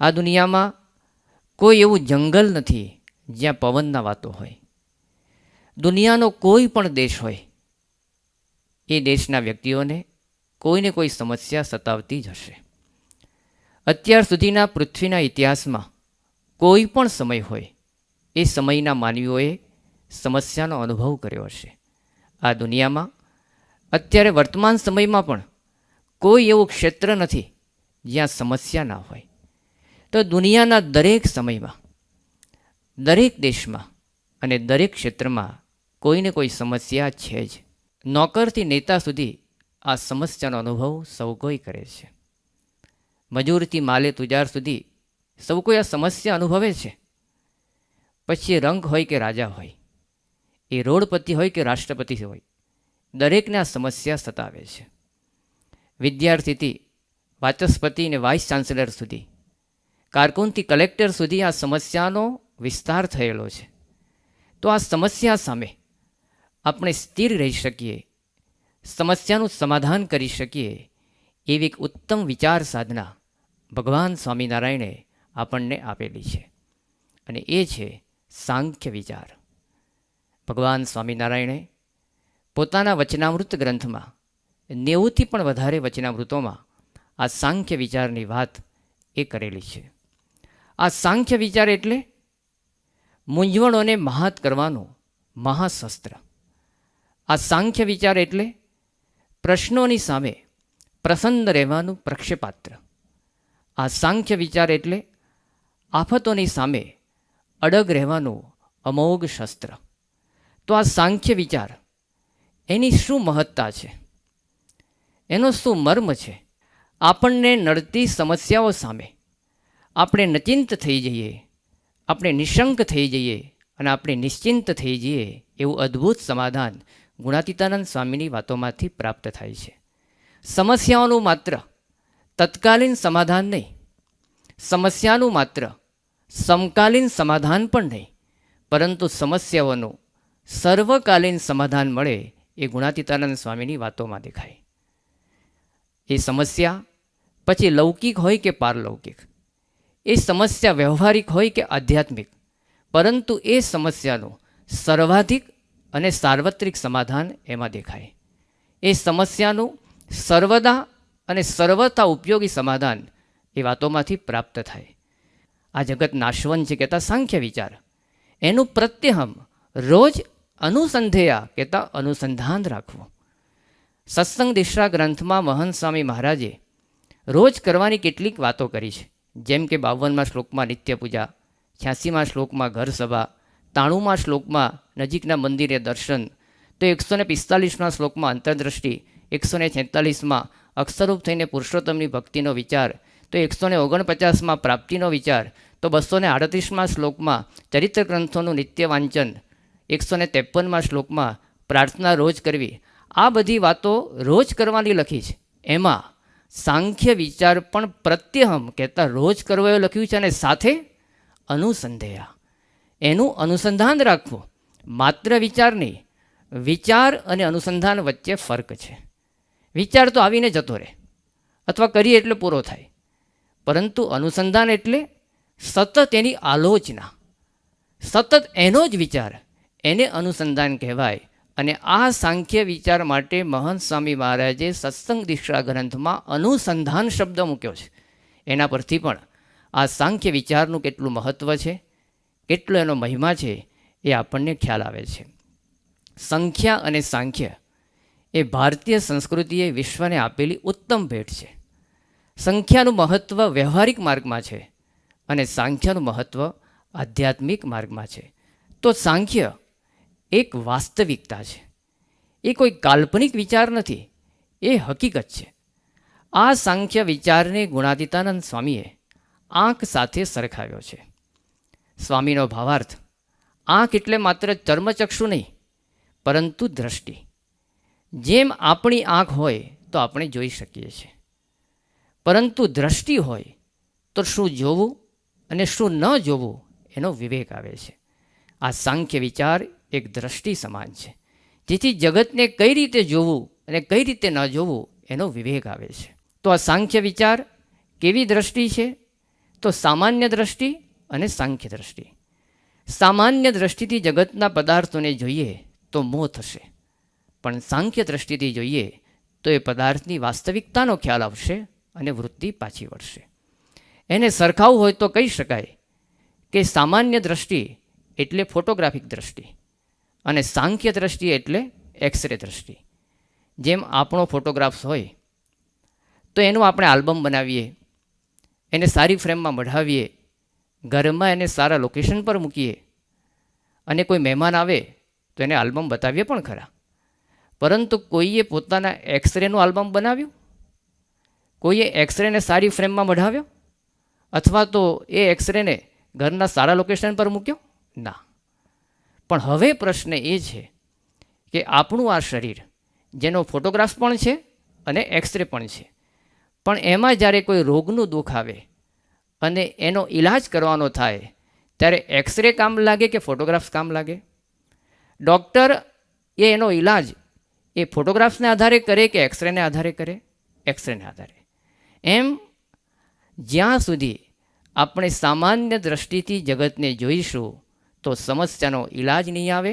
આ દુનિયામાં કોઈ એવું જંગલ નથી જ્યાં પવનના વાતો હોય. દુનિયાનો કોઈ પણ દેશ હોય, એ દેશના વ્યક્તિઓને કોઈને કોઈ સમસ્યા સતાવતી જ હશે. અત્યાર સુધીના પૃથ્વીના ઇતિહાસમાં કોઈ પણ સમય હોય, એ સમયના માનવીઓએ સમસ્યાનો અનુભવ કર્યો હશે. આ દુનિયામાં અત્યારે વર્તમાન સમયમાં પણ કોઈ એવું ક્ષેત્ર નથી જ્યાં સમસ્યા ના હોય. તો દુનિયાના દરેક સમયમાં, દરેક દેશમાં અને દરેક ક્ષેત્રમાં કોઈને કોઈ સમસ્યા છે જ. નોકરથી નેતા સુધી આ સમસ્યાનો અનુભવ સૌ કોઈ કરે છે. મજૂરથી માલે તુજાર સુધી સૌ કોઈ આ સમસ્યા અનુભવે છે. પછી રંગ હોય કે રાજા હોય, એ રોડપતિ હોય કે રાષ્ટ્રપતિ હોય, દરેકને આ સમસ્યા સતાવે છે. વિદ્યાર્થીથી વાચસ્પતિ અને વાઇસ ચાન્સેલર સુધી, કારકુનથી કલેક્ટર સુધી આ સમસ્યાનો વિસ્તાર થયેલો છે. તો આ સમસ્યા સામે આપણે સ્થિર રહી શકીએ, સમસ્યાનું સમાધાન કરી શકીએ, એવી એક ઉત્તમ વિચાર સાધના ભગવાન સ્વામિનારાયણે આપણને આપેલી છે, અને એ છે સાંખ્ય વિચાર. ભગવાન સ્વામિનારાયણે પોતાના વચનામૃત ગ્રંથમાં 90થી પણ વધારે વચનામૃતોમાં આ સાંખ્ય વિચારની વાત એ કરેલી છે. આ સાંખ્ય વિચાર એટલે મૂંઝવણોને મહાત કરવાનું મહાશસ્ત્ર. આ સાંખ્ય વિચાર એટલે પ્રશ્નોની સામે પ્રસન્ન રહેવાનું પ્રક્ષેપાત્ર. આ સાંખ્ય વિચાર એટલે આફતોની સામે અડગ રહેવાનું અમોઘ શસ્ત્ર. તો આ સાંખ્ય વિચાર, એની શું મહત્તા છે, એનો શું મર્મ છે? આપણને નડતી સમસ્યાઓ સામે આપણે નચિંત થઈ જઈએ, આપણે નિશંક થઈ જઈએ અને આપણે નિશ્ચિંત થઈ જઈએ, એવું અદ્ભુત સમાધાન ગુણાતીતાનંદ સ્વામીની વાતોમાંથી પ્રાપ્ત થાય છે. સમસ્યાઓનું માત્ર તત્કાલીન સમાધાન નહીં, સમસ્યાનું માત્ર સમકાલીન સમાધાન પણ નહીં, પરંતુ સમસ્યાઓનું સર્વકાલીન સમાધાન મળે, એ ગુણાતીતાનંદ સ્વામીની વાતોમાં દેખાય. એ સમસ્યા પછી લૌકિક હોય કે પારલૌકિક, એ સમસ્યા વ્યવહારિક હોય કે આધ્યાત્મિક, પરંતુ એ સમસ્યાનું સર્વાધિક અને સાર્વત્રિક સમાધાન એમાં દેખાય. એ સમસ્યાનું સર્વદા અને સર્વતા ઉપયોગી સમાધાન એ વાતોમાંથી પ્રાપ્ત થાય. આ જગત નાશવંત છે કહેતા સાંખ્ય વિચાર, એનું પ્રત્યહમ રોજ અનુસંધેયા કહેતા અનુસંધાન રાખવું. સત્સંગ દીક્ષા ગ્રંથમાં મહંત સ્વામી મહારાજે રોજ કરવાની કેટલીક વાતો કરી છે. જેમ કે 52મા શ્લોકમાં નિત્ય પૂજા, 86મા શ્લોકમાં ઘર સભા, 93મા શ્લોકમાં નજીકના મંદિરે દર્શન, તો 145મા શ્લોકમાં અંતરદ્રષ્ટિ, 146માં અક્ષરરૂપ થઈને પુરુષોત્તમની ભક્તિનો વિચાર, તો 149માં પ્રાપ્તિનો વિચાર, તો 238મા શ્લોકમાં ચરિત્ર ગ્રંથોનું નિત્ય વાંચન, 153મા શ્લોકમાં પ્રાર્થના રોજ કરવી. આ બધી વાતો રોજ કરવાની લખી છે. એમાં સાંખ્ય વિચાર પણ પ્રત્યહમ કહેતા રોજ કરવો એવું લખ્યું છે, અને સાથે અનુસંધેયા, એનું અનુસંધાન રાખવું. માત્ર વિચાર નહીં, વિચાર અને અનુસંધાન વચ્ચે ફર્ક છે. વિચાર તો આવીને જતો રહે, અથવા કરીએ એટલે પૂરો થાય, પરંતુ અનુસંધાન એટલે સતત એની આલોચના, સતત એનો જ વિચાર, એને અનુસંધાન કહેવાય. અને આ સાંખ્ય વિચાર માટે મહંત સ્વામી મહારાજે સત્સંગ દીક્ષા ગ્રંથમાં અનુસંધાન શબ્દ મૂક્યો છે. એના પરથી પણ આ સાંખ્ય વિચારનું કેટલું મહત્ત્વ છે, કેટલો એનો મહિમા છે, એ આપણને ખ્યાલ આવે છે. સંખ્યા અને સાંખ્ય એ ભારતીય સંસ્કૃતિએ વિશ્વને આપેલી ઉત્તમ ભેટ છે. સંખ્યાનું મહત્ત્વ વ્યવહારિક માર્ગમાં છે અને સાંખ્યનું મહત્ત્વ આધ્યાત્મિક માર્ગમાં છે. તો સાંખ્ય એક વાસ્તવિકતા છે, એ કોઈ કાલ્પનિક વિચાર નથી, એ હકીકત છે. આ સાંખ્ય વિચારને ગુણાતીતાનંદ સ્વામીએ આંખ સાથે સરખાવ્યો છે. સ્વામીનો ભાવાર્થ, આંખ એટલે માત્ર ચર્મચક્ષુ નહીં, પરંતુ દ્રષ્ટિ. જેમ આપણી આંખ હોય તો આપણે જોઈ શકીએ છીએ, પરંતુ દ્રષ્ટિ હોય તો શું જોવું અને શું ન જોવું એનો વિવેક આવે છે. આ સાંખ્ય વિચાર એક દ્રષ્ટિ સમાન છે, જેથી જગતને કઈ રીતે જોવું અને કઈ રીતે ન જોવું એનો વિવેક આવે છે. તો આ સાંખ્ય વિચાર કેવી દ્રષ્ટિ છે? તો સામાન્ય દ્રષ્ટિ અને સાંખ્ય દ્રષ્ટિ. સામાન્ય દ્રષ્ટિથી જગતના પદાર્થોને જોઈએ તો મોહ થશે, પણ સાંખ્ય દ્રષ્ટિથી જોઈએ તો એ પદાર્થની વાસ્તવિકતાનો ખ્યાલ આવશે અને વૃત્તિ પાછી વળશે. એને સરખાવવું હોય તો કહી શકાય કે સામાન્ય દ્રષ્ટિ એટલે ફોટોગ્રાફિક દ્રષ્ટિ અને સાંખ્ય દ્રષ્ટિ એટલે એક્સરે દ્રષ્ટિ. જેમ આપણો ફોટોગ્રાફ્સ હોય તો એનું આપણે આલ્બમ બનાવીએ, એને સારી ફ્રેમમાં મઢાવીએ, ઘરમાં એને સારા લોકેશન પર મૂકીએ અને કોઈ મહેમાન આવે તો એને આલ્બમ બતાવીએ પણ ખરા. પરંતુ કોઈએ પોતાના એક્સરેનું આલ્બમ બનાવ્યું? કોઈએ એક્સરેને સારી ફ્રેમમાં મઢાવ્યો? અથવા તો એ એક્સરેને ઘરના સારા લોકેશન પર મૂક્યો? ના. પણ હવે પ્રશ્ન એ છે કે આપણું આ શરીર જેનો ફોટોગ્રાફ પણ છે અને એક્સરે પણ છે, પણ એમાં જ્યારે કોઈ રોગનું દુઃખ આવે અને એનો ઈલાજ કરવાનો થાય ત્યારે એક્સરે કામ લાગે કે ફોટોગ્રાફ્સ કામ લાગે? ડૉક્ટર એનો ઈલાજ એ ફોટોગ્રાફ્સને આધારે કરે કે એક્સરેને આધારે કરે? એક્સરેને આધારે. એમ જ્યાં સુધી આપણે સામાન્ય દ્રષ્ટિથી જગતને જોઈશું તો સમસ્યાનો ઈલાજ નહીં આવે,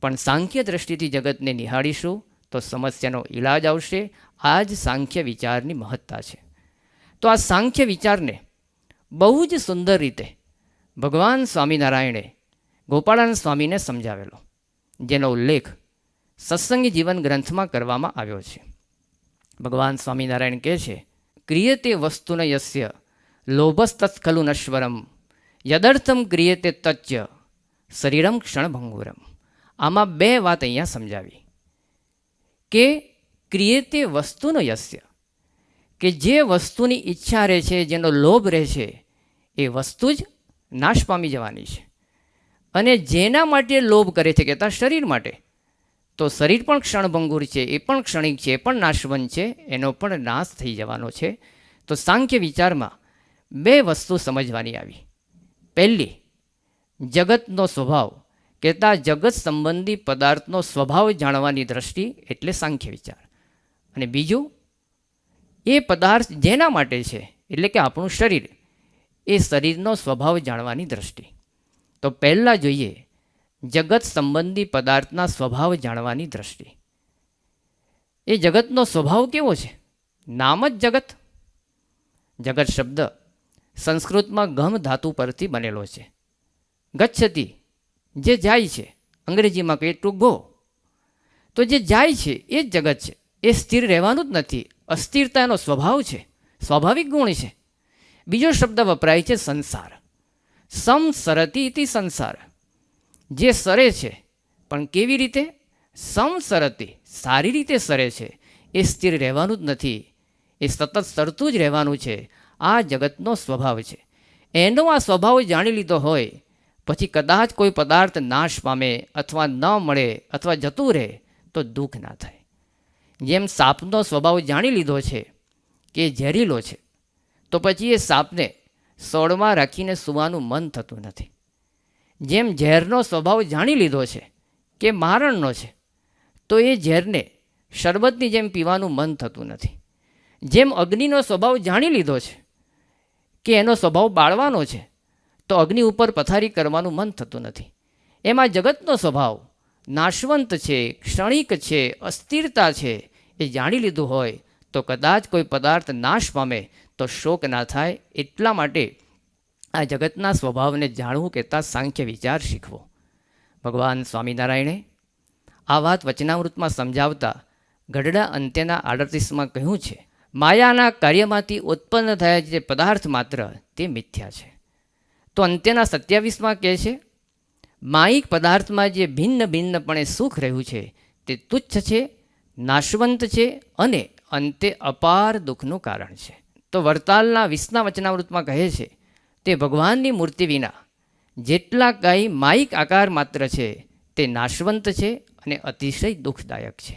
પણ સાંખ્ય દ્રષ્ટિથી જગતને નિહાળીશું તો સમસ્યાનો ઈલાજ આવશે. આ જ સાંખ્ય વિચારની મહત્તા છે. તો આ સાંખ્ય વિચારને બહુ જ સુંદર રીતે ભગવાન સ્વામિનારાયણે ગોપાળાનંદ સ્વામીને સમજાવેલો, જેનો ઉલ્લેખ સત્સંગી જીવન ગ્રંથમાં કરવામાં આવ્યો છે. ભગવાન સ્વામિનારાયણ કહે છે, ક્રિયતે વસ્તુન યસ્ય લોભસ્તત્ખલુ નશ્વરમ યદર્થમ ક્રિયતે તચ્ચ શરીરમ ક્ષણભંગુરમ. આમાં બે વાત અહીંયા સમજાવી કે ક્રિયતે વસ્તુનો યસ્ય, કે જે વસ્તુની ઈચ્છા રહે છે, જેનો લોભ રહે છે, એ વસ્તુ જ નાશ પામી જવાની છે. અને જેના માટે લોભ કરે છે, કહેતા શરીર માટે, તો શરીર પણ ક્ષણભંગુર છે, એ પણ ક્ષણિક છે, એ પણ નાશવંત છે, એનો પણ નાશ થઈ જવાનો છે. તો સાંખ્ય વિચારમાં બે વસ્તુ સમજવાની આવી. પહેલી, જગતનો સ્વભાવ, કહેતા જગત સંબંધી પદાર્થનો સ્વભાવ જાણવાની દ્રષ્ટિ એટલે સાંખ્ય વિચાર. અને બીજું, એ પદાર્થ જેના માટે છે એટલે કે આપણું શરીર, એ શરીરનો સ્વભાવ જાણવાની દ્રષ્ટિ. તો પહેલાં જોઈએ જગત સંબંધી પદાર્થના સ્વભાવ જાણવાની દ્રષ્ટિ. એ જગતનો સ્વભાવ કેવો છે? નામ જ જગત. જગત શબ્દ સંસ્કૃતમાં ગમ ધાતુ પરથી બનેલો છે. ગચ્છતિ, જે જાય છે, અંગ્રેજીમાં કહીએ ટુ ગો. તો જે જાય છે એ જ જગત છે, એ સ્થિર રહેવાનું જ નથી. અસ્થિરતા એનો સ્વભાવ છે, સ્વાભાવિક ગુણ છે. બીજો શબ્દ વપરાય છે સંસાર. સંસરતી ઇતિ સંસાર, જે સરે છે, પણ કેવી રીતે? સંસરતી, સારી રીતે સરે છે, એ સ્થિર રહેવાનું જ નથી, એ સતત સરતું જ રહેવાનું છે. આ જગતનો સ્વભાવ છે. એનો આ સ્વભાવ જાણી લીધો હોય પછી કદાચ કોઈ પદાર્થ નાશ પામે અથવા ન મળે અથવા જતું રહે તો દુઃખ ના થાય. જેમ સાપનો સ્વભાવ જાણી લીધો છે કે ઝેરીલો છે, તો પછી એ સાપને સોળમાં રાખીને સૂવાનું મન થતું નથી. જેમ ઝેરનો સ્વભાવ જાણી લીધો છે કે મારણનો છે, તો એ ઝેરને શરબતની જેમ પીવાનું મન થતું નથી. જેમ અગ્નિનો સ્વભાવ જાણી લીધો છે કે એનો સ્વભાવ બાળવાનો છે, તો અગ્નિ ઉપર પથારી કરવાનું મન થતું નથી. એમાં જગતનો સ્વભાવ નાશવંત છે, ક્ષણિક છે, અસ્થિરતા છે, એ જાણી લીધું હોય તો કદાચ કોઈ પદાર્થ નાશ પામે તો શોક ના થાય. એટલા માટે આ જગતના સ્વભાવને જાણવું કહેતા સાંખ્ય વિચાર શીખવો. ભગવાન સ્વામિનારાયણે આ વાત વચનામૃતમાં સમજાવતા ગઢડા અંત્યના 38માં કહ્યું છે, માયાના કાર્યમાંથી ઉત્પન્ન થયા જે પદાર્થ માત્ર તે મિથ્યા છે. તો અંત્યના 27માં કહે છે, માયિક પદાર્થમાં જે ભિન્ન ભિન્નપણે સુખ રહ્યું છે તે તુચ્છ છે, નાશવંત છે અને અંતે અપાર દુઃખનું કારણ છે. તો વરતાલના 20ના વચનામૃતમાં કહે છે, તે ભગવાનની મૂર્તિ વિના જેટલા કાંઈ માયિક આકાર માત્ર છે તે નાશવંત છે અને અતિશય દુઃખદાયક છે.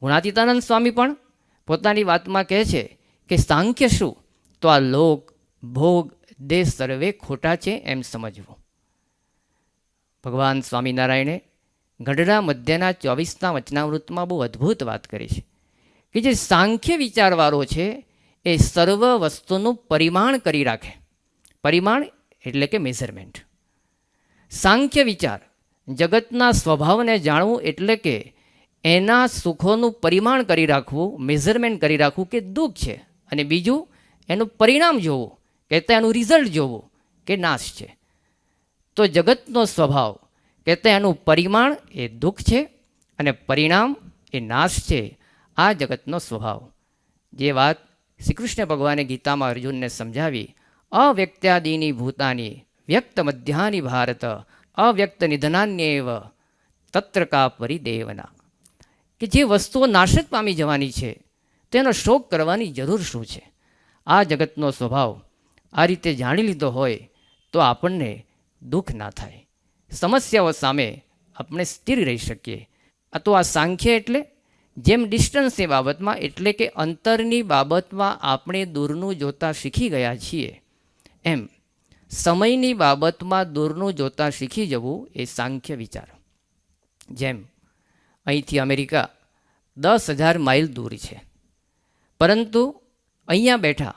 ગુણાતીતાનંદ સ્વામી પણ પોતાની વાતમાં કહે છે કે સાંખ્ય શું? તો આ લોક ભોગ દેહ સર્વે ખોટા છે એમ સમજવું. ભગવાન સ્વામિનારાયણે ગઢડા મધ્યના 24ના વચનામૃતમાં બહુ અદ્ભુત વાત કરી છે કે જે સાંખ્ય વિચારવાળો છે એ સર્વ વસ્તુનું પરિમાણ કરી રાખે. પરિમાણ એટલે કે મેઝરમેન્ટ. સાંખ્ય વિચાર જગતના સ્વભાવને જાણવું એટલે કે એના સુખોનું પરિમાણ કરી રાખવું, મેઝરમેન્ટ કરી રાખવું કે દુઃખ છે, અને બીજું એનું પરિણામ જોવું કહેતા એનું રિઝલ્ટ જોવું કે નાશ છે. તો જગતનો સ્વભાવ કહેતા એનું પરિમાણ એ દુઃખ છે અને પરિણામ એ નાશ છે. આ જગતનો સ્વભાવ. જે વાત શ્રી કૃષ્ણ ભગવાને ગીતામાં અર્જુનને સમજાવી, અવ્યક્ત્યાદીની ભૂતાની વ્યક્ત મધ્યાની ભારત અવ્યક્ત નિધનાન્યેવ તત્ર કા પરિદેવના, કે જે વસ્તુઓ નાશ જ પામી જવાની છે તેનો શોક કરવાની જરૂર શું છે. આ જગતનો સ્વભાવ આ રીતે જાણી લીધો હોય તો આપણને દુઃખ ના થાય, સમસ્યાઓ સામે આપણે સ્થિર રહી શકીએ. તો આ સાંખ્ય એટલે જેમ ડિસ્ટન્સની બાબતમાં એટલે કે અંતરની બાબતમાં આપણે દૂરનું જોતા શીખી ગયા છીએ, એમ સમયની બાબતમાં દૂરનું જોતા શીખી જવું એ સાંખ્ય વિચાર. જેમ અહીંથી અમેરિકા 10,000 માઇલ દૂર છે, પરંતુ અહીંયા બેઠા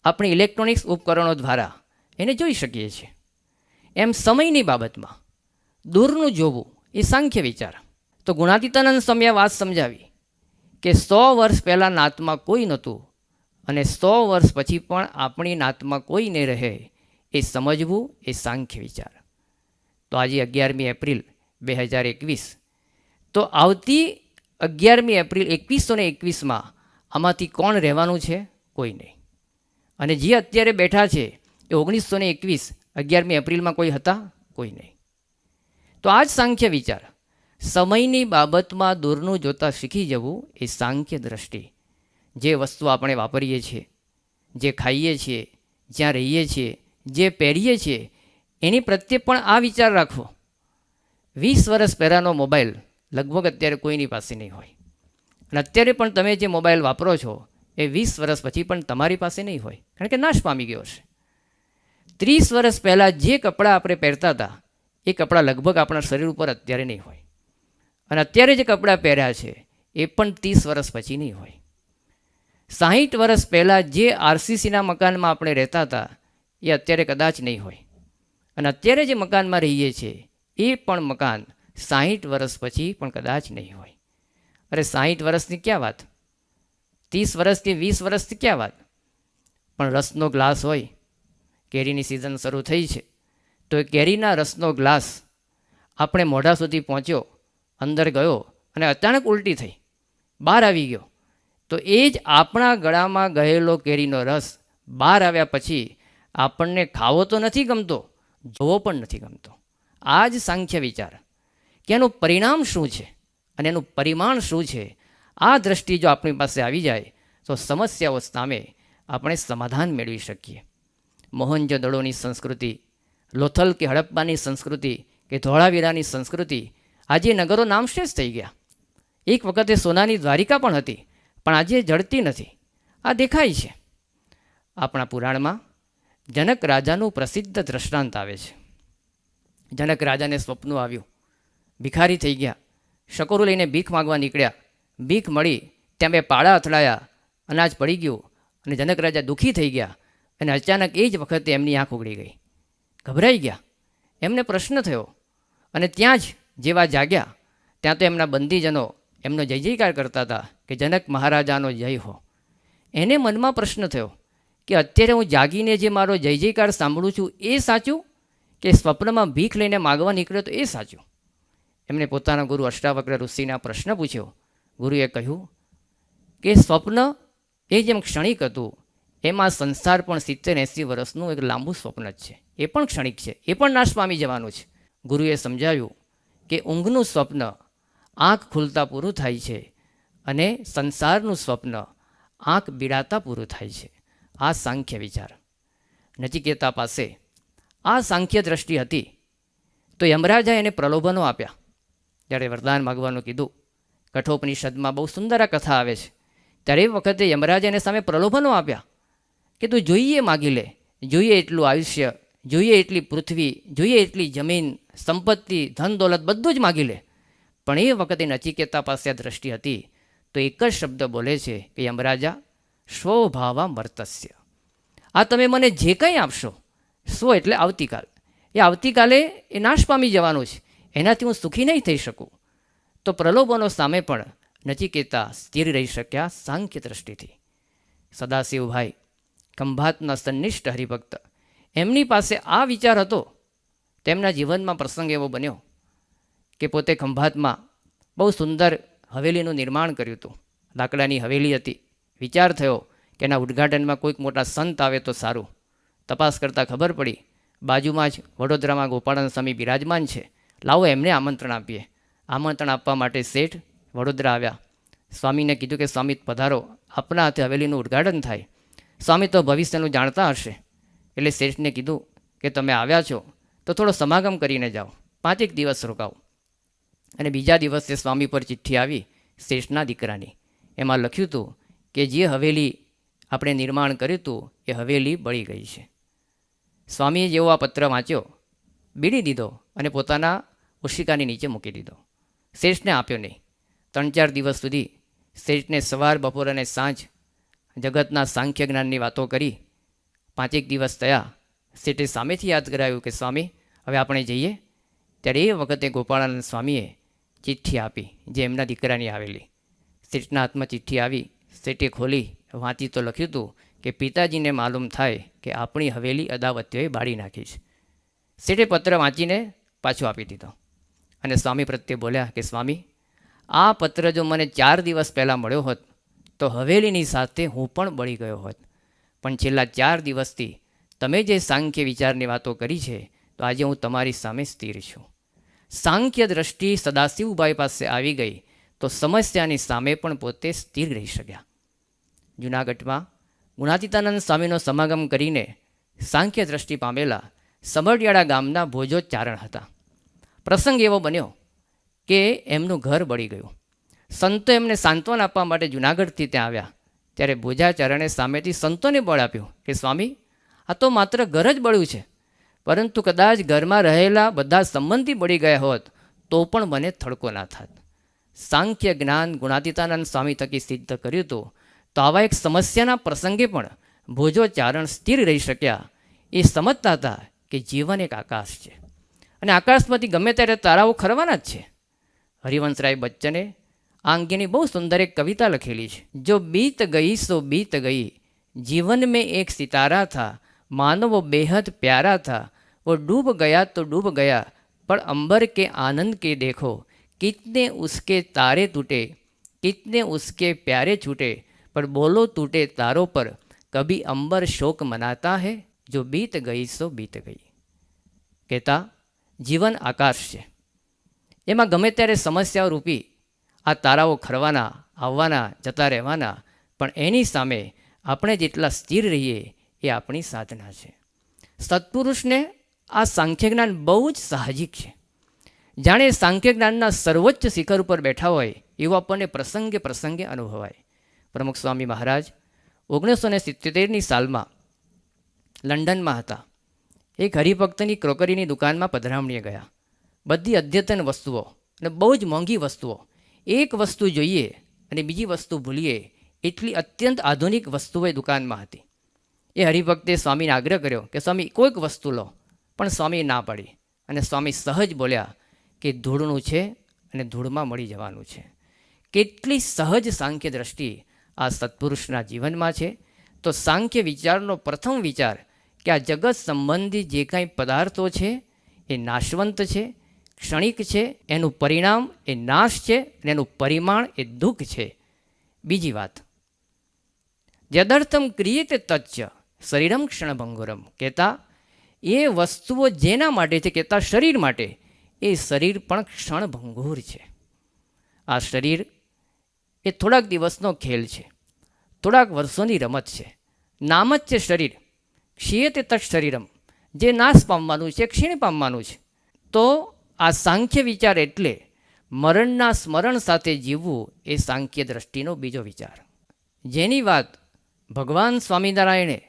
આપણે ઇલેક્ટ્રોનિક્સ ઉપકરણો દ્વારા એને જોઈ શકીએ છીએ. એમ સમયની બાબતમાં દૂરનું જોવું એ સાંખ્ય વિચાર. તો ગુણાતીતાનંદ સ્વામીએ વાત સમજાવી કે 100 વર્ષ પહેલાં નાતમાં કોઈ નહોતું અને 100 વર્ષ પછી પણ આપણી નાતમાં કોઈ નહીં રહે, એ સમજવું એ સાંખ્ય વિચાર. તો આજે 11મી એપ્રિલ 2021, તો આવતી 11મી એપ્રિલ 2121માં આમાંથી કોણ રહેવાનું છે? કોઈ નહીં. અને જે અત્યારે બેઠા છે એ 1921 11મી એપ્રિલમાં કોઈ હતા? કોઈ નહીં. તો આ જ સાંખ્ય વિચાર. સમયની બાબતમાં દૂરનું જોતા શીખી જવું એ સાંખ્ય દ્રષ્ટિ. જે વસ્તુ આપણે વાપરીએ છીએ, જે ખાઈએ છીએ, જ્યાં રહીએ છીએ, જે પહેરીએ છીએ, એની પ્રત્યે પણ આ વિચાર રાખવો. 20 વર્ષ પહેલાંનો મોબાઈલ લગભગ અત્યારે કોઈની પાસે નહીં હોય, અને અત્યારે પણ તમે જે મોબાઈલ વાપરો છો એ 20 વર્ષ પછી પણ તમારી પાસે નહીં હોય, કારણ કે નાશ પામી ગયો છે. 30 વર્ષ પહેલાં જે કપડાં આપણે પહેરતા હતા એ કપડાં લગભગ આપણા શરીર ઉપર અત્યારે નહીં હોય, અને અત્યારે જે કપડાં પહેર્યા છે એ પણ 30 વર્ષ પછી નહીં હોય. 60 વર્ષ પહેલાં જે આરસીસીના મકાનમાં આપણે રહેતા હતા એ અત્યારે કદાચ નહીં હોય, અને અત્યારે જે મકાનમાં રહીએ છીએ એ પણ મકાન 60 વર્ષ પછી પણ કદાચ નહીં હોય. અરે 60 વર્ષની ક્યાં વાત, 30 વર્ષ કે 20 વર્ષથી ક્યાં વાત. પણ રસનો ગ્લાસ હોય, કેરીની સિઝન શરૂ થઈ છે, તો એ કેરીના રસનો ગ્લાસ આપણે મોઢા સુધી પહોંચ્યો, અંદર ગયો અને અચાનક ઉલટી થઈ, બહાર આવી ગયો, તો એ જ આપણા ગળામાં ગયેલો કેરીનો રસ બહાર આવ્યા પછી આપણને ખાવો તો નથી ગમતો, જોવો પણ નથી ગમતો. આ જ સાંખ્ય વિચાર કે એનું પરિણામ શું છે અને એનું પરિમાણ શું છે. આ દ્રષ્ટિ જો આપણી પાસે આવી જાય તો સમસ્યાઓ સામે આપણે સમાધાન મેળવી શકીએ. મોહનજોદડોની સંસ્કૃતિ, લોથલ કે હડપ્પાની સંસ્કૃતિ કે ધોળાવીરાની સંસ્કૃતિ, આજે નગરો નામશેષ થઈ ગયા. એક વખતે સોનાની દ્વારિકા પણ હતી, પણ આજે જળતી નથી. આ દેખાય છે. આપણા પુરાણમાં જનક રાજાનું પ્રસિદ્ધ દ્રષ્ટાંત આવે છે. જનક રાજાને સ્વપ્ન આવ્યું, ભિખારી થઈ ગયા, શકરો લઈને ભીખ માગવા નીકળ્યા, ભીખ મળી, ત્યાં બે પાડા અથડાયા, અનાજ પડી ગયું અને જનક રાજા દુઃખી થઈ ગયા. અને અચાનક એ જ વખતે એમની આંખ ઉગડી ગઈ, ગભરાઈ ગયા. એમને પ્રશ્ન થયો, અને ત્યાં જ જેવા જાગ્યા ત્યાં તો એમના બંદીજનો એમનો જય જયકાર કરતા હતા કે જનક મહારાજાનો જય હો. એને મનમાં પ્રશ્ન થયો કે અત્યારે હું જાગીને જે મારો જય જયકાર સાંભળું છું એ સાચું, કે સ્વપ્નમાં ભીખ લઈને માગવા નીકળ્યો તો એ સાચું. એમને પોતાના ગુરુ અષ્ટાવક્ર ઋષિના પ્રશ્ન પૂછ્યો. ગુરુએ કહ્યું કે સ્વપ્ન એ જેમ ક્ષણિક હતું, એમાં સંસાર પણ 70-80 વર્ષનું એક લાંબુ સ્વપ્ન જ છે. એ પણ ક્ષણિક છે, એ પણ નાશ પામી જવાનું છે. ગુરુએ સમજાવ્યું કે ઊંઘનું સ્વપ્ન આંખ ખુલતા પૂરું થાય છે અને સંસારનું સ્વપ્ન આંખ બીડાતા પૂરું થાય છે. આ સાંખ્ય વિચાર. નચિકેતા પાસે આ સાંખ્ય દ્રષ્ટિ હતી તો યમરાજા એને પ્રલોભનો આપ્યા. જ્યારે વરદાન માગવાનું કીધું, કઠોપનિષદમાં બહુ સુંદર આ કથા આવે છે, ત્યારે એ વખતે યમરાજા એને સામે પ્રલોભનો આપ્યા કે તું જોઈએ માગી લે, જોઈએ એટલું આયુષ્ય, જોઈએ એટલી પૃથ્વી, જોઈએ એટલી જમીન, સંપત્તિ, ધન દોલત બધું જ માગી લે. પણ એ વખતે નચિકેતા પાસે આ દ્રષ્ટિ હતી તો એક જ શબ્દ બોલે છે કે યમરાજા સ્વભાવા મર્તસ્ય, આ તમે મને જે કંઈ આપશો સ્વ એટલે આવતીકાલ. એ આવતીકાલે એ નાશ પામી જવાનો છે, એનાથી હું સુખી નહીં થઈ શકું. તો પ્રલોભનો સામે પણ નચિકેતા સ્થિર રહી શક્યા સાંખ્ય દ્રષ્ટિથી. સદાશિવભાઈ ખંભાતના સન્નિષ્ઠ હરિભક્ત, એમની પાસે આ વિચાર હતો. તેમના જીવનમાં પ્રસંગ એવો બન્યો કે પોતે ખંભાતમાં બહુ સુંદર હવેલીનું નિર્માણ કર્યું હતું. લાકડાની હવેલી હતી. વિચાર થયો કે એના ઉદ્ઘાટનમાં કોઈક મોટા સંત આવે તો સારું. તપાસ કરતાં ખબર પડી બાજુમાં જ વડોદરામાં ગોપાળાનંદ સ્વામી બિરાજમાન છે, લાવો એમને આમંત્રણ આપીએ. આમંત્રણ આપવા માટે શેઠ વડોદરા આવ્યા. સ્વામીને કીધું કે સ્વામી પધારો, આપના હાથે હવેલીનું ઉદ્ઘાટન થાય. સ્વામી તો ભવિષ્યનું જાણતા હશે, એટલે શેઠને કીધું કે તમે આવ્યા છો તો થોડો સમાગમ કરીને જાઓ, 5 એક દિવસ રોકાવો. અને બીજા દિવસે સ્વામી પર ચિઠ્ઠી આવી શેઠના દીકરાની. એમાં લખ્યું હતું કે જે હવેલી આપણે નિર્માણ કર્યું હતું એ હવેલી બળી ગઈ છે. સ્વામીએ જેવો આ પત્ર વાંચ્યો, બીડી દીધો અને પોતાના ઓશિકાની નીચે મૂકી દીધો. શેઠને આપ્યો નહીં. 3-4 દિવસ સુધી શેઠને સવાર, બપોર અને સાંજ જગતના સાંખ્ય જ્ઞાનની વાતો કરી. 5 એક દિવસ થયા. શેઠે સામેથી યાદ કરાવ્યું કે સ્વામી હવે આપણે જઈએ. ત્યારે એ વખતે ગોપાળાનંદ સ્વામીએ ચિઠ્ઠી આપી જે એમના દીકરાની આવેલી. શેઠના હાથમાં ચિઠ્ઠી આવી. શેઠે ખોલી વાંચી તો લખ્યું હતું કે પિતાજીને માલુમ થાય કે આપણી હવેલી અદાવત્યોએ બાળી નાખી છે. શેઠે પત્ર વાંચીને પાછો આપી દીધો અને સ્વામી પ્રત્યે બોલ્યા કે સ્વામી, આ પત્ર જો મને 4 દિવસ પહેલાં મળ્યો હોત તો હવેલીની સાથે હું પણ બળી ગયો હોત. પણ છેલ્લા 4 દિવસથી તમે જે સાંખ્ય વિચારની વાતો કરી છે તો આજે હું તમારી સામે સ્થિર છું. સાંખ્ય દ્રષ્ટિ સદાશિવભાઈ પાસે આવી ગઈ તો સમસ્યાની સામે પણ પોતે સ્થિર રહી શક્યા. જૂનાગઢમાં ગુણાતીતાનંદ સ્વામીનો સમાગમ કરીને સાંખ્ય દ્રષ્ટિ પામેલા સમઢિયાળા ગામના ભોજોચ્ચારણ હતા. પ્રસંગ એવો બન્યો કે એમનું ઘર બળી ગયું. સંતો એમને સાંત્વન આપવા માટે જૂનાગઢથી ત્યાં આવ્યા. ત્યારે ભોજાચારણે સામેથી સંતોને બળ આપ્યું કે સ્વામી, આ તો માત્ર ઘર જ બળ્યું છે, પરંતુ કદાચ ઘરમાં રહેલા બધા સંબંધી બળી ગયા હોત તો પણ મને થડકો ના થાત. સાંખ્ય જ્ઞાન ગુણાતીતાનંદ સ્વામી થકી સિદ્ધ કર્યું હતું. તો આવા એક સમસ્યાના પ્રસંગે પણ ભોજોચારણ સ્થિર રહી શક્યા. એ સમજતા હતા કે જીવન એક આકાશ છે અને આકાશમાંથી ગમે ત્યારે તારાઓ ખરવાના જ છે. હરિવંશરાય બચ્ચને આ અંગેની બહુ સુંદર એક કવિતા લખેલી છે. જો બીત ગઈ સો બીત ગઈ, જીવન મેં એક સિતારા થા, માનવ બેહદ પ્યારા થા, वो डूब गया तो डूब गया, पर अंबर के आनंद के देखो, कितने उसके तारे टूटे, कितने उसके प्यारे छूटे, पर बोलो टूटे तारों पर कभी अंबर शोक मनाता है, जो बीत गई सो बीत गई. કહેતા જીવન આકાશ છે, એમાં ગમે ત્યારે સમસ્યાઓ રૂપી આ તારાઓ ખરવાના, આવવાના, જતા રહેવાના, પણ એની સામે આપણે જેટલા સ્થિર રહીએ એ આપણી સાધના છે. સત્પુરુષને આ સાંખ્ય જ્ઞાન બહુ જ સાહજિક છે. જાણે સાંખ્ય જ્ઞાનના સર્વોચ્ચ શિખર ઉપર બેઠા હોય એવું આપણને પ્રસંગે પ્રસંગે અનુભવાય. પ્રમુખ સ્વામી મહારાજ 1977ની સાલમાં લંડનમાં હતા. એક હરિભક્તની ક્રોકરીની દુકાનમાં પધરામણીએ ગયા. બધી અદ્યતન વસ્તુઓ અને બહુ જ મોંઘી વસ્તુઓ. એક વસ્તુ જોઈએ અને બીજી વસ્તુ ભૂલીએ એટલી અત્યંત આધુનિક વસ્તુઓ એ દુકાનમાં હતી. એ હરિભક્તે સ્વામીને આગ્રહ કર્યો કે સ્વામી કોઈક વસ્તુ લો, પણ સ્વામી ના પાડી અને સ્વામી સહજ બોલ્યા કે ધૂળનું છે અને ધૂળમાં મળી જવાનું છે. કેટલી સહજ સાંખ્ય દ્રષ્ટિ આ સત્પુરુષના જીવનમાં છે. તો સાંખ્ય વિચારનો પ્રથમ વિચાર કે આ જગત સંબંધી જે કાંઈ પદાર્થો છે એ નાશવંત છે, ક્ષણિક છે, એનું પરિણામ એ નાશ છે અને એનું પરિમાણ એ દુઃખ છે. બીજી વાત, યદર્થમ ક્રિયેતે તચ્ચ શરીરમ ક્ષણભંગુરમ, કહેતા એ વસ્તુઓ જેના માટે છે, કહેતા શરીર માટે, એ શરીર પણ ક્ષણભંગુર છે. આ શરીર એ થોડાક દિવસનો ખેલ છે, થોડાક વર્ષોની રમત છે. નામ જ છે શરીર. ક્ષીયતે તત્ શરીરમ, જે નાશ પામવાનું છે, ક્ષીણ પામવાનું છે. તો આ સાંખ્ય વિચાર એટલે મરણના સ્મરણ સાથે જીવવું એ સાંખ્ય દ્રષ્ટિનો બીજો વિચાર. જેની વાત ભગવાન સ્વામિનારાયણે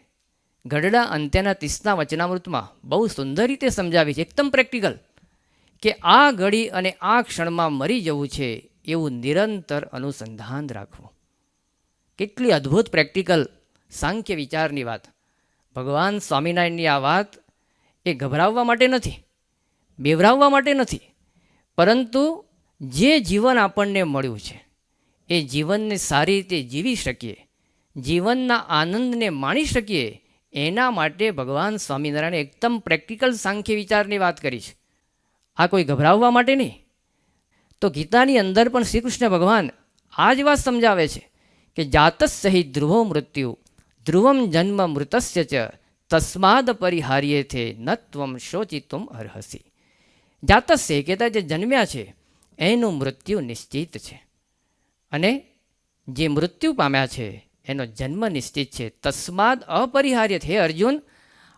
ગઢડા અંત્યના 30ના વચનામૃતમાં બહુ સુંદર રીતે સમજાવી છે, એકદમ પ્રેક્ટિકલ, કે આ ઘડી અને આ ક્ષણમાં મરી જવું છે એવું નિરંતર અનુસંધાન રાખવું. કેટલી અદ્ભુત પ્રેક્ટિકલ સાંખ્ય વિચારની વાત. ભગવાન સ્વામિનારાયણની આ વાત એ ગભરાવવા માટે નથી, બેવરાવવા માટે નથી, પરંતુ જે જીવન આપણને મળ્યું છે એ જીવનને સારી રીતે જીવી શકીએ, જીવનના આનંદને માણી શકીએ, એના માટે ભગવાન સ્વામિનારાયણે એકદમ પ્રેક્ટિકલ સાંખ્ય વિચારની વાત કરી છે. આ કોઈ ગભરાવવા માટે નહીં. તો ગીતાની અંદર પણ શ્રી કૃષ્ણ ભગવાન આ જ વાત સમજાવે છે કે જાતસ્સહિ ધ્રુવો મૃત્યુ ધ્રુવમ જન્મ મૃતસ્ય ચ તસ્માદ પરિહાર્યે થે ન ત્વમ શોચિતુમ અર્હસી. જાતસ્ય કહેતા જે જન્મ્યા છે એનું મૃત્યુ નિશ્ચિત છે, અને જે મૃત્યુ પામ્યા છે એનો જન્મ નિશ્ચિત છે. તસ્માદ અપરિહાર્ય છે. અર્જુન,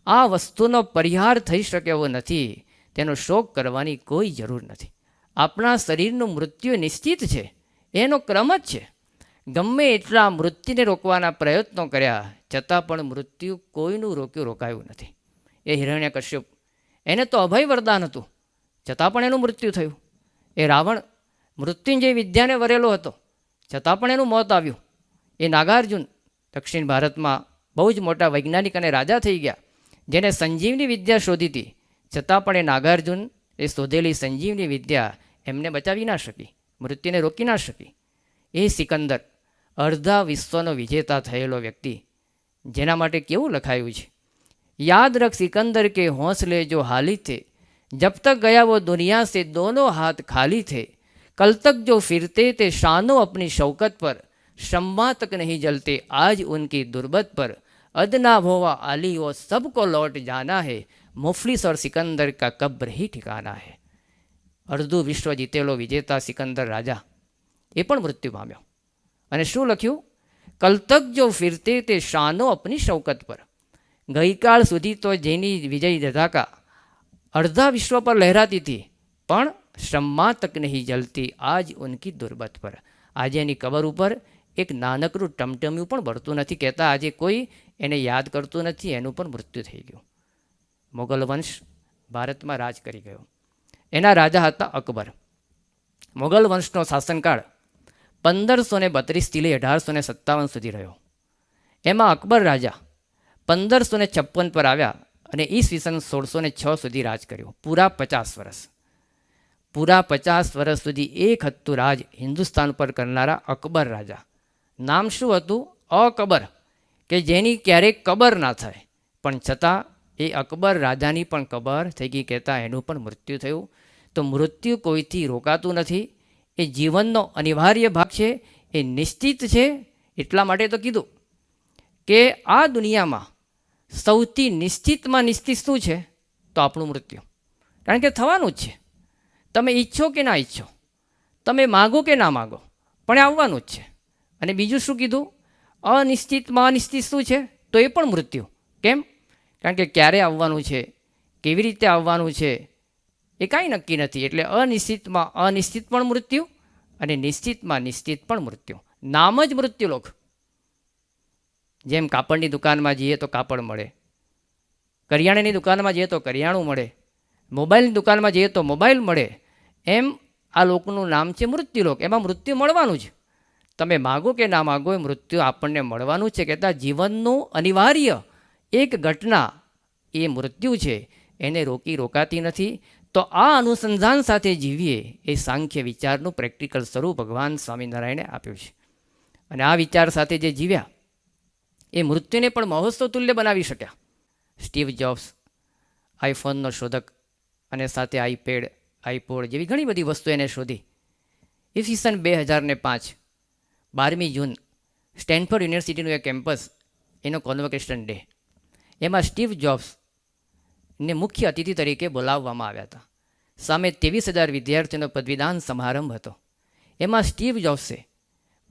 આ વસ્તુનો પરિહાર થઈ શકે એવો નથી, તેનો શોક કરવાની કોઈ જરૂર નથી. આપણા શરીરનું મૃત્યુ નિશ્ચિત છે, એનો ક્રમ જ છે. ગમે એટલા મૃત્યુને રોકવાના પ્રયત્નો કર્યા છતાં પણ મૃત્યુ કોઈનું રોકાયું નથી. એ હિરણ્યકશ્યપ, એને તો અભય વરદાન હતું છતાં પણ એનું મૃત્યુ થયું. એ રાવણ મૃત્યુંજય વિદ્યાને વરેલો હતો છતાં પણ એનું મોત આવ્યું. એ નાગાર્જુન દક્ષિણ ભારતમાં બહુ જ મોટા વૈજ્ઞાનિક અને રાજા થઈ ગયા, જેને સંજીવની વિદ્યા શોધી હતી, છતાં પણ એ નાગાર્જુન એ શોધેલી સંજીવની વિદ્યા એમને બચાવી ના શકી, મૃત્યુને રોકી ના શકી. એ સિકંદર, અડધા વિશ્વનો વિજેતા થયેલો વ્યક્તિ, જેના માટે કેવું લખાયું છે, યાદ રખ સિકંદર કે હોંસલે જો હાલી થે, જબ તક ગયા वो दुनिया से दोनों हाथ खाली थे, कल तक जो फिरते थे शानो अपनी शौकत पर, शम्मा तक नहीं जलते आज उनकी दुर्बत पर, अदना भोवा आली वो सबको लौट जाना है, मुफलिस और सिकंदर का कब्र ही ठिकाना है. અડધું વિશ્વ જીતેલો વિજેતા સિકંદર રાજા એ પણ મૃત્યુ પામ્યો. અને શું લખ્યું? કલ તક જો ફિરતે તે શાનો અપની શૌકત પર. ગઈકાળ સુધી તો જેની વિજય પતાકા અડધા વિશ્વ પર લહેરાતી હતી, પણ શમ્મા તક નહીં જલતી આજ ઉનકી દુર્બત પર. આજે એની કબર ઉપર એક નાનકડું ટમટમ્યું પણ બળતું નથી. કહેતા આજે કોઈ એને યાદ કરતું નથી, એનું પણ મૃત્યુ થઈ ગયું. મોગલ વંશ ભારતમાં રાજ કરી ગયો. એના રાજા હતા અકબર. મોગલ વંશનો શાસનકાળ 1532થી લઈ 1857 સુધી રહ્યો. એમાં અકબર રાજા 1556 પર આવ્યા અને ઈસવીસન 1606 સુધી રાજ કર્યું. પૂરા 50 વર્ષ. પૂરા 50 વર્ષ સુધી એક હતું રાજ હિન્દુસ્તાન પર કરનારા અકબર રાજા. નામ શું હતું? અકબર, કે જેની ક્યારેક કબર ના થાય, પણ છતાં એ અકબર રાજાની પણ કબર થઈ ગઈ. કહેતા એનું પણ મૃત્યુ થયું. તો મૃત્યુ કોઈથી રોકાતું નથી, એ જીવનનો અનિવાર્ય ભાગ છે, એ નિશ્ચિત છે. એટલા માટે તો કીધું કે આ દુનિયામાં સૌથી નિશ્ચિતમાં નિશ્ચિત શું છે? તો આપણું મૃત્યુ. કારણ કે થવાનું જ છે. તમે ઈચ્છો કે ના ઈચ્છો, તમે માગો કે ના માગો, પણ એ આવવાનું જ છે. અને બીજું શું કીધું? અનિશ્ચિતમાં અનિશ્ચિત શું છે? તો એ પણ મૃત્યુ. કેમ? કારણ કે ક્યારે આવવાનું છે, કેવી રીતે આવવાનું છે, એ કાંઈ નક્કી નથી. એટલે અનિશ્ચિતમાં અનિશ્ચિત પણ મૃત્યુ અને નિશ્ચિતમાં નિશ્ચિત પણ મૃત્યુ. નામ જ મૃત્યુલોક. જેમ કાપડની દુકાનમાં જઈએ તો કાપડ મળે, કરિયાણાની દુકાનમાં જઈએ તો કરિયાણું મળે, મોબાઈલની દુકાનમાં જઈએ તો મોબાઈલ મળે, એમ આ લોકનું નામ છે મૃત્યુલોક. એમાં મૃત્યુ મળવાનું જ. તમે માગો કે ના માગો, એ મૃત્યુ આપણને મળવાનું છે. કહેતા જીવનનું અનિવાર્ય એક ઘટના એ મૃત્યુ છે, એને રોકાતી નથી. તો આ અનુસંધાન સાથે જીવીએ, એ સાંખ્ય વિચારનું પ્રેક્ટિકલ સ્વરૂપ ભગવાન સ્વામિનારાયણે આપ્યું છે. અને આ વિચાર સાથે જે જીવ્યા એ મૃત્યુને પણ મહોત્સવ તુલ્ય બનાવી શક્યા. સ્ટીવ જોબ્સ, આઈફોનનો શોધક, અને સાથે આઈપેડ, આઈપોડ જેવી ઘણી બધી વસ્તુ એને શોધી. ઈસવીસન 2005 12મી જૂન સ્ટેનફોર્ડ યુનિવર્સિટીનું એક કેમ્પસ, એનો કોન્વોકેશન ડે. એમાં સ્ટીવ જોબ્સને મુખ્ય અતિથિ તરીકે બોલાવવામાં આવ્યા હતા. સામે 23,000 વિદ્યાર્થીઓનો પદવીદાન સમારંભ હતો. એમાં સ્ટીવ જોબ્સે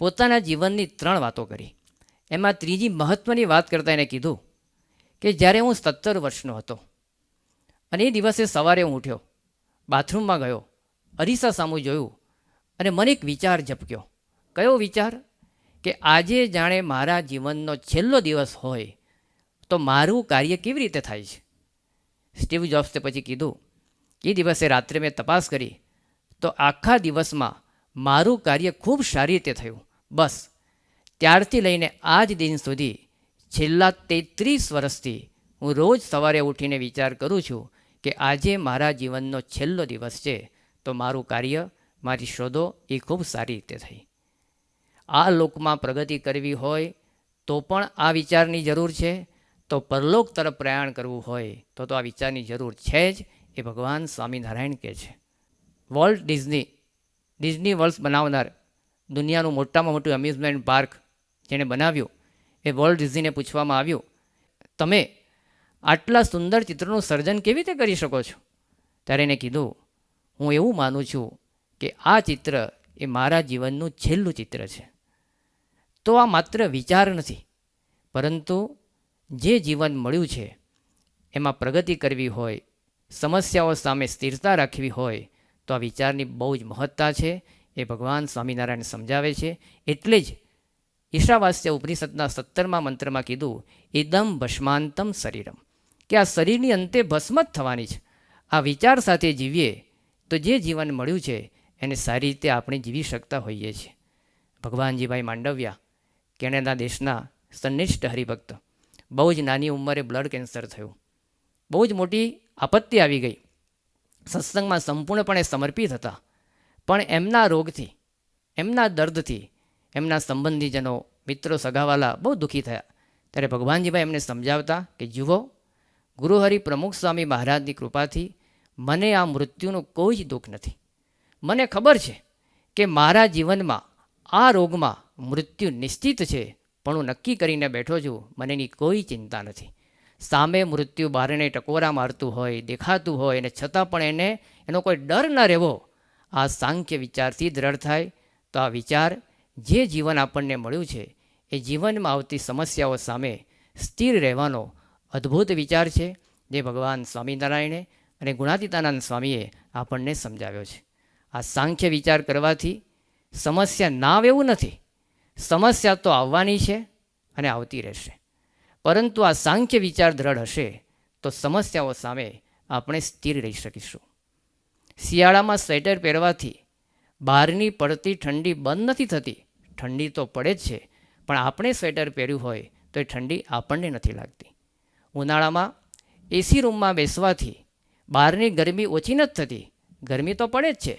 પોતાના જીવનની 3 વાતો કરી. એમાં ત્રીજી મહત્ત્વની વાત કરતાં એને કીધું કે જ્યારે હું 17 વર્ષનો હતો અને એ દિવસે સવારે હું ઉઠ્યો, બાથરૂમમાં ગયો, અરીસા સામું જોયું અને મને એક વિચાર ઝબક્યો. કયો વિચાર? કે આજે જાણે મારા જીવનનો છેલ્લો દિવસ હોય તો મારું કાર્ય કેવી રીતે થાય છે. સ્ટીવ જોબ્સે પછી કીધું, એ દિવસે રાત્રે મેં તપાસ કરી તો આખા દિવસમાં મારું કાર્ય ખૂબ સારી રીતે થયું. બસ ત્યારથી લઈને આજ દિન સુધી છેલ્લા 33 વર્ષથી હું રોજ સવારે ઉઠીને વિચાર કરું છું કે આજે મારા જીવનનો છેલ્લો દિવસ છે, તો મારું કાર્ય, મારી શોધો એ ખૂબ સારી રીતે થઈ. આ લોકમાં પ્રગતિ કરવી હોય તો પણ આ વિચારની જરૂર છે, તો પરલોક તરફ પ્રયાણ કરવું હોય તો આ વિચારની જરૂર છે જ, એ ભગવાન સ્વામિનારાયણ કહે છે. વોલ્ટ ડિઝની વર્લ્ડ બનાવનાર, દુનિયાનું મોટામાં મોટું એમ્યુઝમેન્ટ પાર્ક જેણે બનાવ્યું, એ વોલ્ટ ડિઝનીને પૂછવામાં આવ્યું, તમે આટલા સુંદર ચિત્રનું સર્જન કેવી રીતે કરી શકો છો? ત્યારે એને કીધું, હું એવું માનું છું કે આ ચિત્ર એ મારા જીવનનું છેલ્લું ચિત્ર છે. તો આ માત્ર વિચાર નથી, પરંતુ જે જીવન મળ્યું છે એમાં પ્રગતિ કરવી હોય, સમસ્યાઓ સામે સ્થિરતા રાખવી હોય, તો આ વિચારની બહુ જ મહત્તા છે. એ ભગવાન સ્વામિનારાયણ સમજાવે છે. એટલે જ ઈશાવાસ્ય ઉપનિષદના 17મા મંત્રમાં કીધું, ઇદમ ભસ્માંતમ શરીરમ, કે આ શરીરની અંતે ભસ્મ જ થવાની છે. આ વિચાર સાથે જીવીએ તો જે જીવન મળ્યું છે એને સારી રીતે આપણે જીવી શકતા હોઈએ છીએ. ભગવાનજીભાઈ માંડવિયા, કેનેડા દેશના સન્નિષ્ઠ હરિભક્ત, બહુ જ નાની ઉંમરે બ્લડ કેન્સર થયું, બહુ જ મોટી આપત્તિ આવી ગઈ, સત્સંગમાં સંપૂર્ણપણે સમર્પિત હતા, પણ એમના રોગથી, એમના દર્દથી એમના સંબંધીજનો, મિત્રો, સગાવાલા બહુ દુઃખી થયા. ત્યારે ભગવાનજીભાઈ એમને સમજાવતા કે જુઓ, ગુરુહરિ પ્રમુખ સ્વામી મહારાજની કૃપાથી મને આ મૃત્યુનું કોઈ જ દુઃખ નથી. મને ખબર છે કે મારા જીવનમાં આ રોગમાં મૃત્યુ નિશ્ચિત છે, પણ હું નક્કી કરીને બેઠો છું, મને એની કોઈ ચિંતા નથી. સામે મૃત્યુ બારણે ટકોરા મારતું હોય, દેખાતું હોય, અને છતાં પણ એનો કોઈ ડર ન રહેવો, આ સાંખ્ય વિચારથી દ્રઢ થાય. તો આ વિચાર, જે જીવન આપણને મળ્યું છે એ જીવનમાં આવતી સમસ્યાઓ સામે સ્થિર રહેવાનો અદ્ભુત વિચાર છે, જે ભગવાન સ્વામિનારાયણે અને ગુણાતીતાનંદ સ્વામીએ આપણને સમજાવ્યો છે. આ સાંખ્ય વિચાર કરવાથી સમસ્યા ના આવે એવું નથી, સમસ્યા તો આવવાની છે અને આવતી રહેશે, પરંતુ આ સાંખ્ય વિચાર દ્રઢ હશે તો સમસ્યાઓ સામે આપણે સ્થિર રહી શકીશું. શિયાળામાં સ્વેટર પહેરવાથી બહારની પડતી ઠંડી બંધ નથી થતી, ઠંડી તો પડે જ છે, પણ આપણે સ્વેટર પહેર્યું હોય તો એ ઠંડી આપણને નથી લાગતી. ઉનાળામાં એસી રૂમમાં બેસવાથી બહારની ગરમી ઓછી નથી થતી, ગરમી તો પડે જ છે,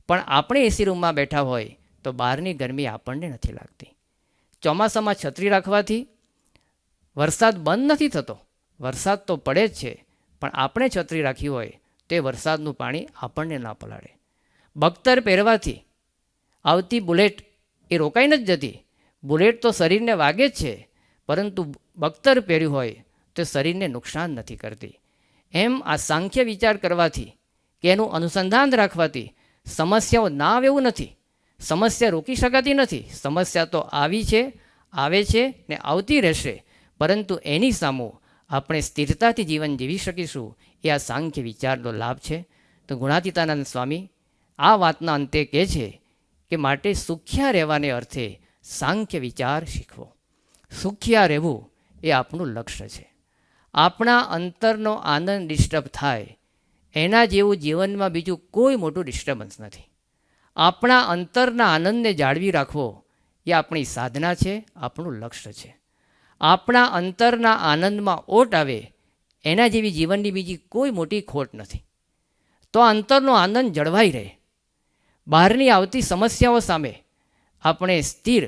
પણ આપણે એસી રૂમમાં બેઠા હોય તો બહારની ગરમી આપણને નથી લાગતી. ચોમાસામાં છત્રી રાખવાથી વરસાદ બંધ નથી થતો, વરસાદ તો પડે જ છે, પણ આપણે છત્રી રાખી હોય તે વરસાદનું પાણી આપણને ના પલાળે. બખ્તર પહેરવાથી આવતી બુલેટ એ રોકાઈ નથી જતી, બુલેટ તો શરીરને વાગે જ છે, પરંતુ બખ્તર પહેર્યું હોય તો શરીરને નુકસાન નથી કરતી. એમ આ સાંખ્ય વિચાર કરવાથી કે એનું અનુસંધાન રાખવાથી સમસ્યાઓ ના આવે એવું નથી, સમસ્યા રોકી શકાતી નથી, સમસ્યા તો આવી છે, આવે છે ને આવતી રહેશે, પરંતુ એની સામું આપણે સ્થિરતાથી જીવન જીવી શકીશું. એ આ સાંખ્ય વિચારનો લાભ છે. તો ગુણાતીતાનંદ સ્વામી આ વાતના અંતે કહે છે કે માટે સુખ્યા રહેવાને અર્થે સાંખ્ય વિચાર શીખવો. સુખ્યા રહેવું એ આપણું લક્ષ્ય છે. આપણા અંતરનો આનંદ ડિસ્ટર્બ થાય એના જેવું જીવનમાં બીજું કોઈ મોટું ડિસ્ટર્બન્સ નથી. આપણા અંતરના આનંદને જાળવી રાખવો એ આપણી સાધના છે, આપણું લક્ષ્ય છે. આપણા અંતરના આનંદમાં ઓટ આવે એના જેવી જીવનની બીજી કોઈ મોટી ખોટ નથી. તો અંતરનો આનંદ જળવાઈ રહે, બહારની આવતી સમસ્યાઓ સામે આપણે સ્થિર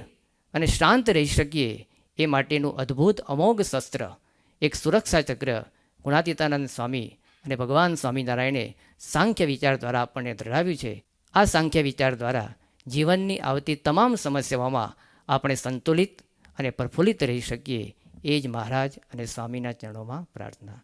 અને શાંત રહી શકીએ, એ માટેનું અદ્ભુત અમોઘ શસ્ત્ર, એક સુરક્ષા ચક્ર ગુણાતીતાનંદ સ્વામી અને ભગવાન સ્વામિનારાયણે સાંખ્ય વિચાર દ્વારા આપણને ધરાવ્યું છે. આ સાંખ્ય વિચાર દ્વારા જીવનની આવતી તમામ સમસ્યાઓમાં આપણે સંતુલિત અને પ્રફુલ્લિત રહી શકીએ. એ જ મહારાજ અને સ્વામીના ચરણોમાં પ્રાર્થના.